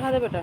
खा दे बेटा।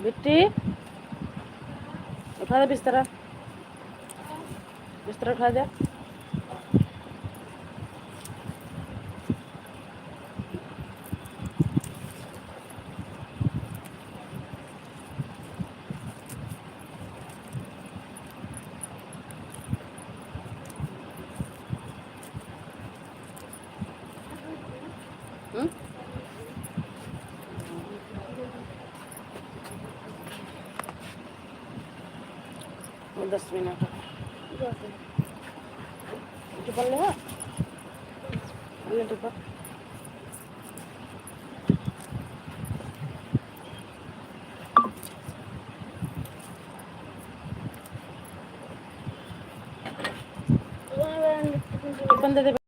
बिट्टी उठा दे बिस्तरा, बिस्तरा उठा दे। वो 10 मिनट टिपल ले टिपल टिपल दे दे।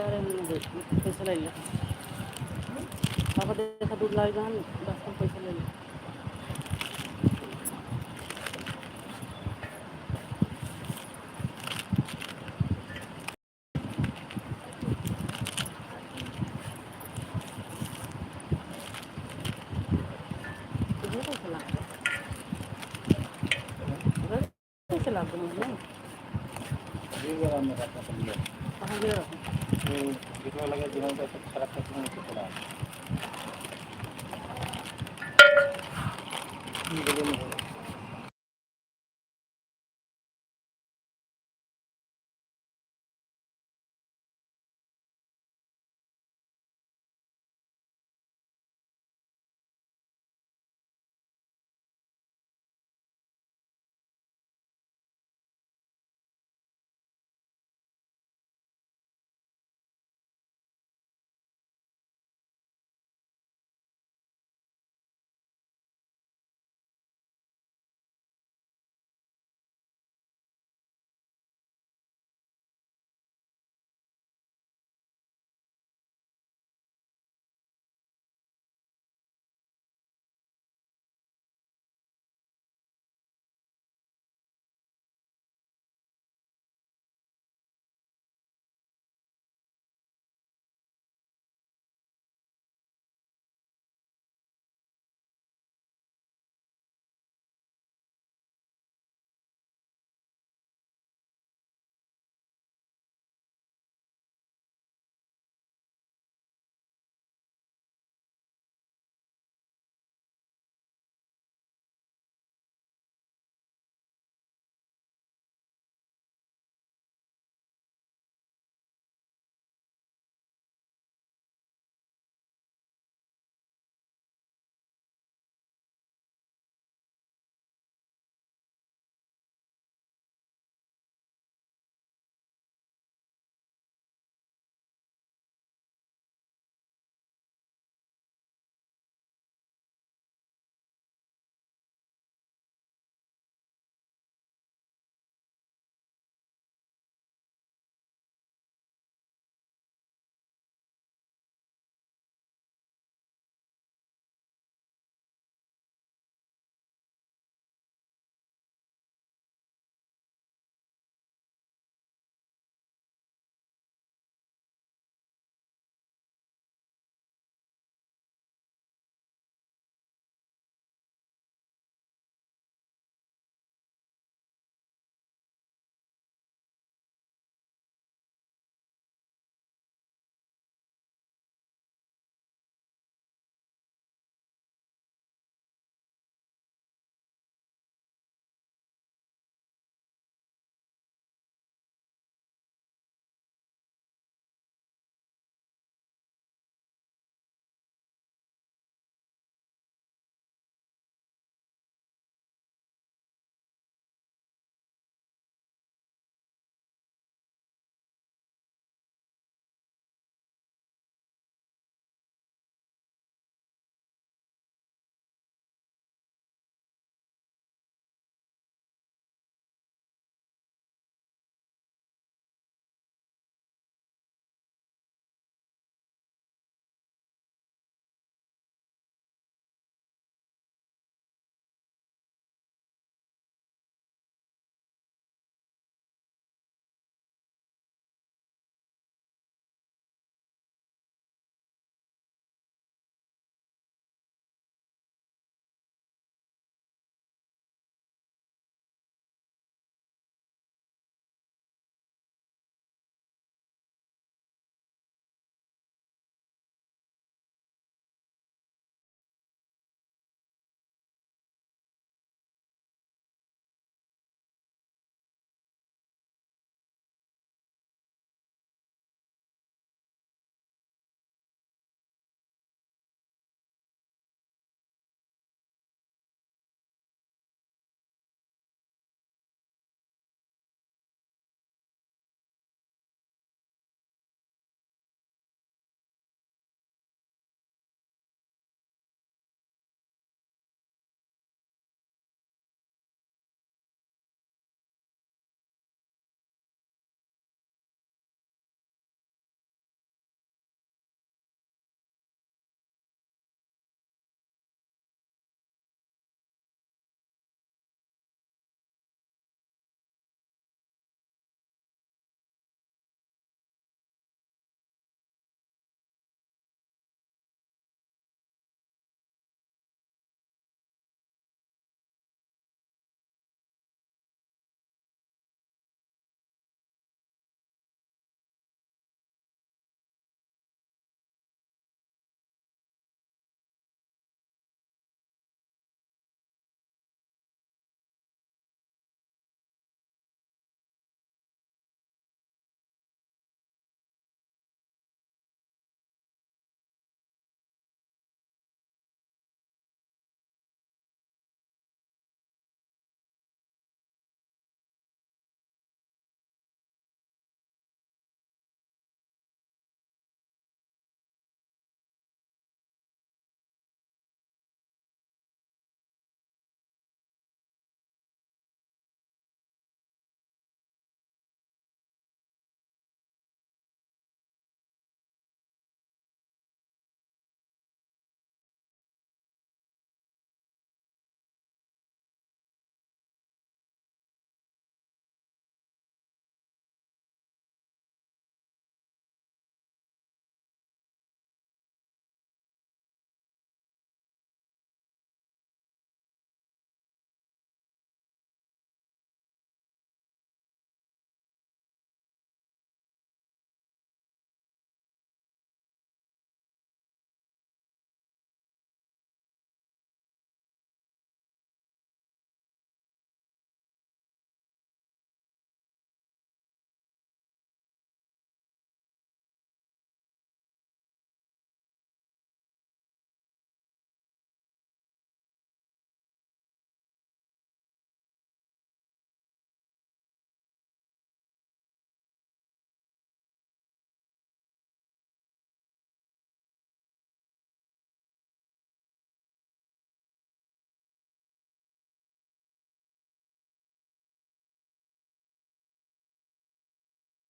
रहने दे, पैसा ले ले। पापा देखा दूध लाएगा हम 10 कम पैसा ले ले। तुझे पैसा ला पैसा ला दूँ मुझे कहाँ गया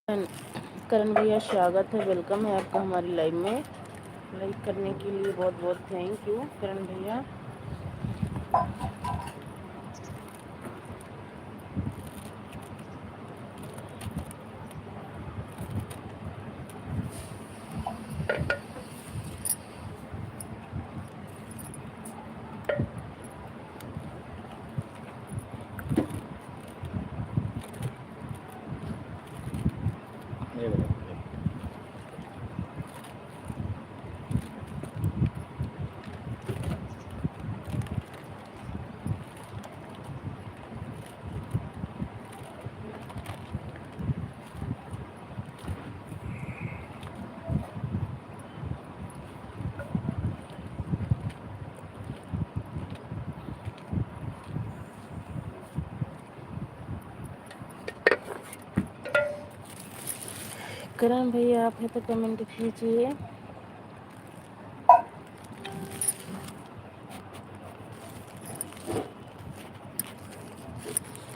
करण भैया स्वागत है, वेलकम है आपका हमारी लाइव में। लाइक करने के लिए बहुत बहुत थैंक यू करण भैया। करण भैया आप है तो कमेंट कीजिए।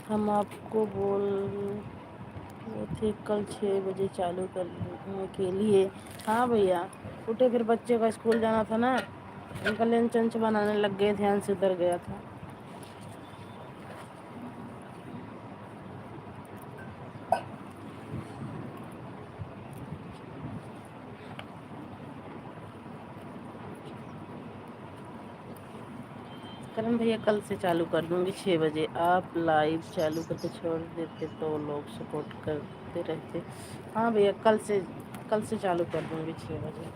हम आपको बोल रहे थे कल 6 बजे चालू करने के लिए। हाँ भैया उठे, फिर बच्चे का स्कूल जाना था ना, उनका लंच वंच बनाने लग गए, ध्यान से उधर गया था। करण भैया कल से चालू कर दूंगी 6 बजे। आप लाइव चालू करके छोड़ देते तो लोग सपोर्ट करते रहते। हाँ भैया कल से चालू कर दूंगी 6 बजे।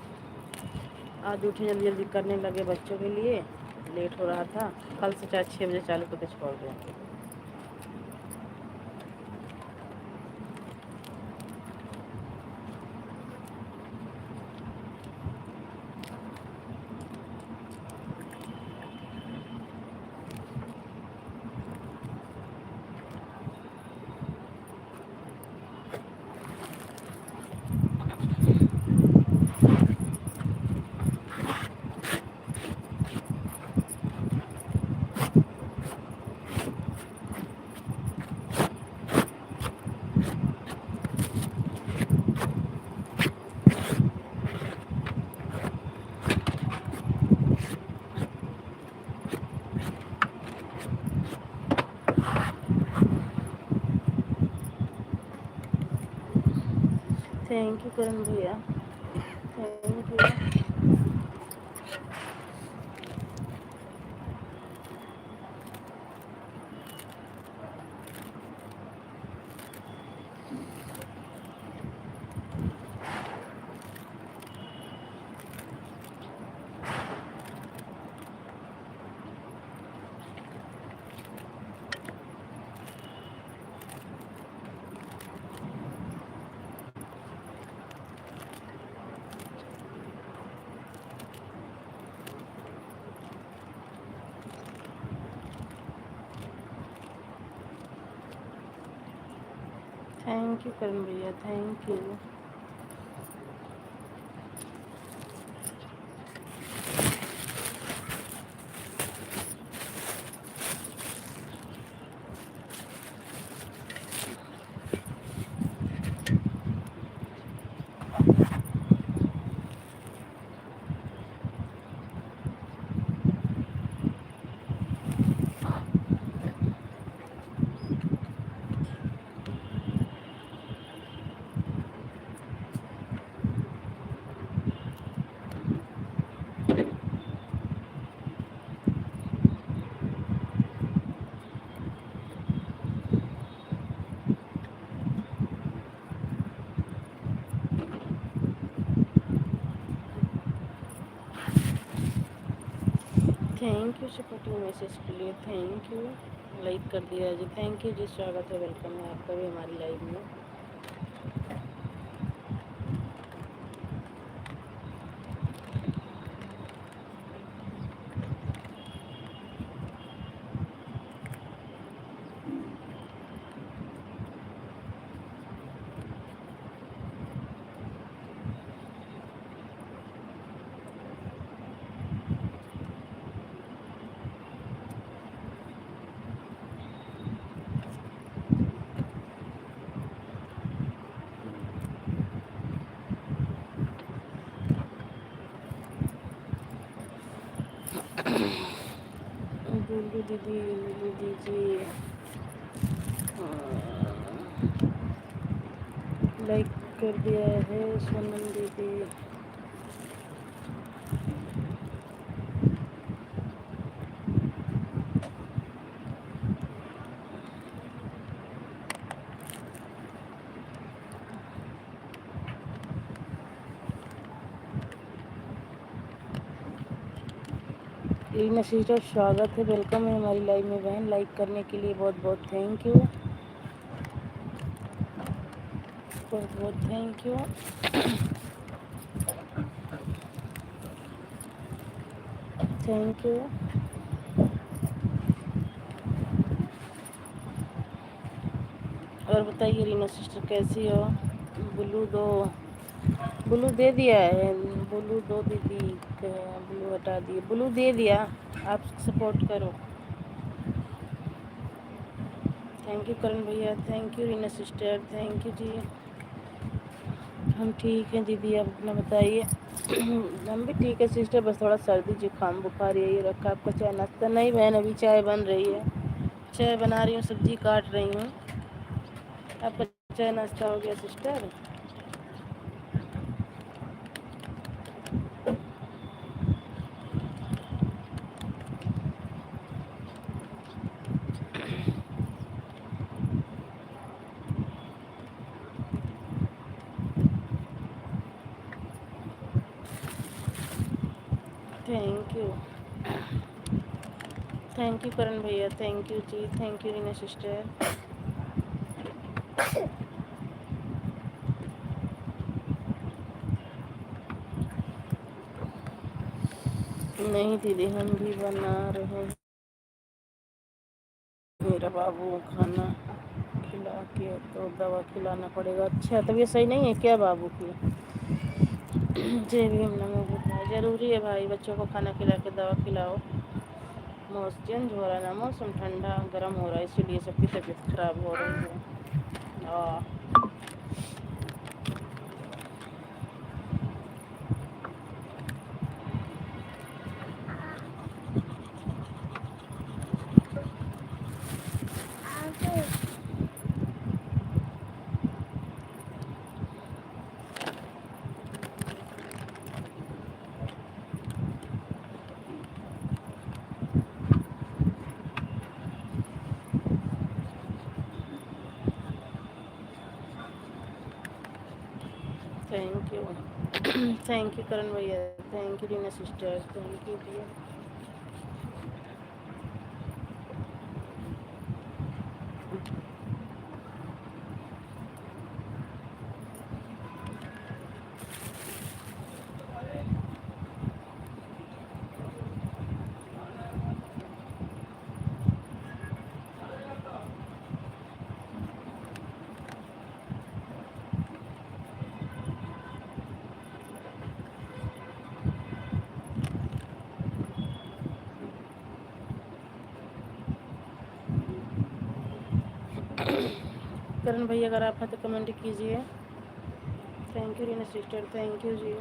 आज उठे जल्दी जल्दी करने लगे बच्चों के लिए, लेट हो रहा था। कल से चाहे 6 बजे चालू करके छोड़ देंगे। थैंक यू करण भैया, thank you. Thank you Karan भैया, thank you. Thank you supportive message के लिए, थैंक यू। लाइक कर दिया जी, थैंक यू जी, स्वागत है, वेलकम है आपका भी हमारी लाइव में। बुल्लू दीदी, बुल्लू दीदी लाइक कर दिया है सोनम दीदी। लीना सिस्टर स्वागत है, वेलकम है हमारी लाइव में बहन। लाइक करने के लिए बहुत बहुत थैंक यू, बहुत बहुत थैंक यू। Thank you. और बताइए रीना सिस्टर कैसी हो? ब्लू दो, ब्लू दे दिया है, ब्लू दो दीदी, ब्लू हटा दिए, ब्लू दे दिया। आप सपोर्ट करो। थैंक यू करण भैया, thank you Reena sister, thank you जी। हम ठीक हैं दीदी, आप अपना बताइए। हम भी ठीक है सिस्टर, बस थोड़ा सर्दी जुकाम बुखार यही रखा। आपका चाय नाश्ता? नहीं बहन, अभी चाय बन रही है, चाय बना रही हूँ, सब्जी काट रही हूँ। आपका चाय नाश्ता हो गया sister? Thank you, thank you Karan भैया, थैंक यू जी, थैंक यू रीना सिस्टर। नहीं दीदी, हम भी बना रहे हैं। मेरा बाबू खाना खिला के तो दवा खिलाना पड़ेगा। अच्छा, तबीयत सही नहीं है क्या बाबू की? जय भीम, नमो बुद्धाय। जरूरी है भाई, बच्चों को खाना खिला के दवा खिलाओ। मौसम चेंज हो रहा है ना, मौसम ठंडा गर्म हो रहा है, इसीलिए सबकी तबीयत खराब हो रही है। Thank you, thank you Karan भैया, thank you Reena sister, thank you भैया। करण भैया अगर आप हैं तो कमेंट कीजिए। Thank you Reena sister, thank you जी।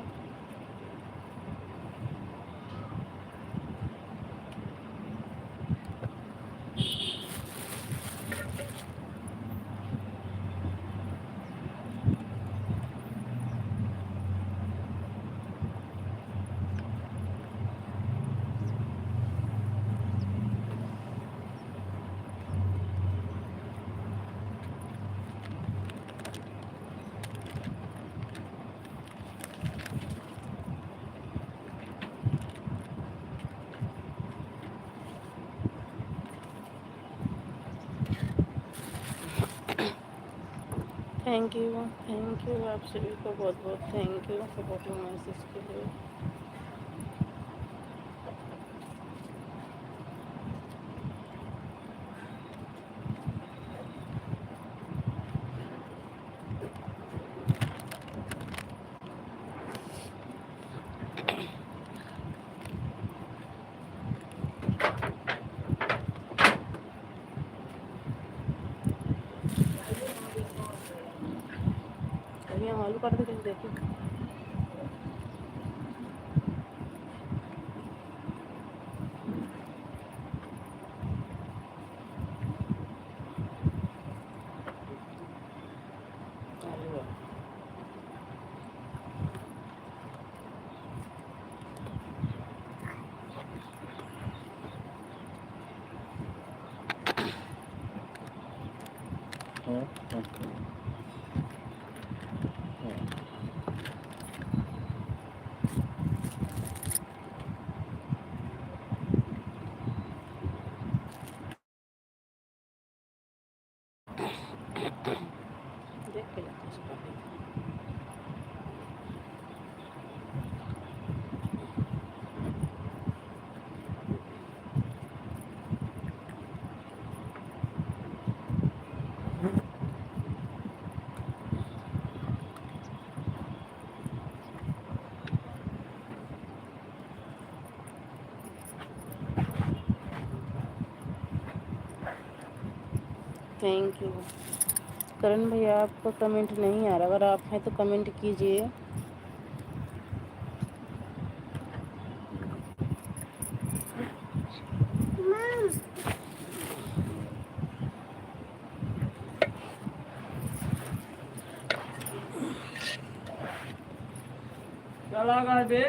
थैंक यू आप सभी को बहुत बहुत थैंक यू सपोर्टिंग मैसेज के लिए। अभी हम आलू काट के देखिए। हाँ, हाँ, हाँ। देख के जाते हैं। Thank you. करण भैया आपको कमेंट नहीं आ रहा, अगर आप हैं तो कमेंट कीजिए। चला गया बे।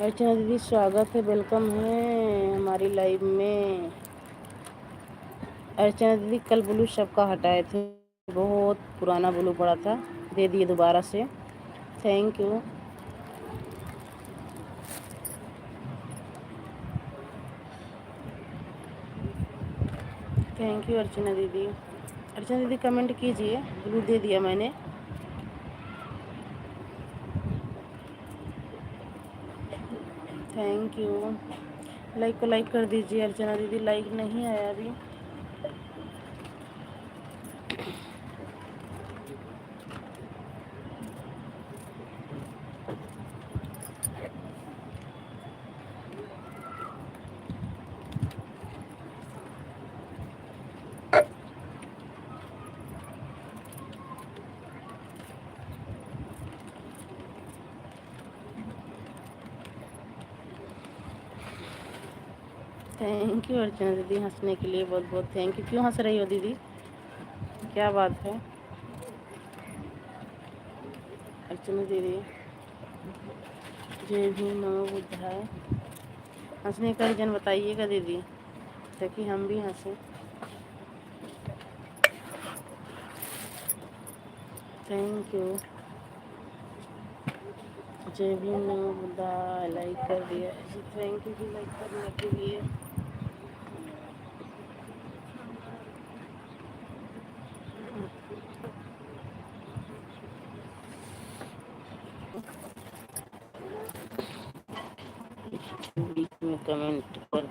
अर्चना दीदी स्वागत है, वेलकम है हमारी लाइव में। अर्चना दीदी कल ब्लू सबका हटाए थे, बहुत पुराना ब्लू पड़ा था, दे दिए दोबारा से। Thank you. थैंक यू अर्चना दीदी। अर्चना दीदी कमेंट कीजिए, ब्लू दे दिया मैंने। Thank you. लाइक को लाइक कर दीजिए अर्चना दीदी, लाइक नहीं आया अभी। थैंक यू अर्चना दीदी, हंसने के लिए बहुत बहुत थैंक यू। क्यों हंस रही हो दीदी, क्या बात है? अर्चना दीदी जय भी नमो बुद्धाय। हंसने का रीजन बताइएगा दीदी, ताकि हम भी हंसें। Thank you. जय भी नमो बुद्धाय, लाइक कर दिया जी, थैंक यू जी लाइक करने के लिए। बीच में कमेंट कर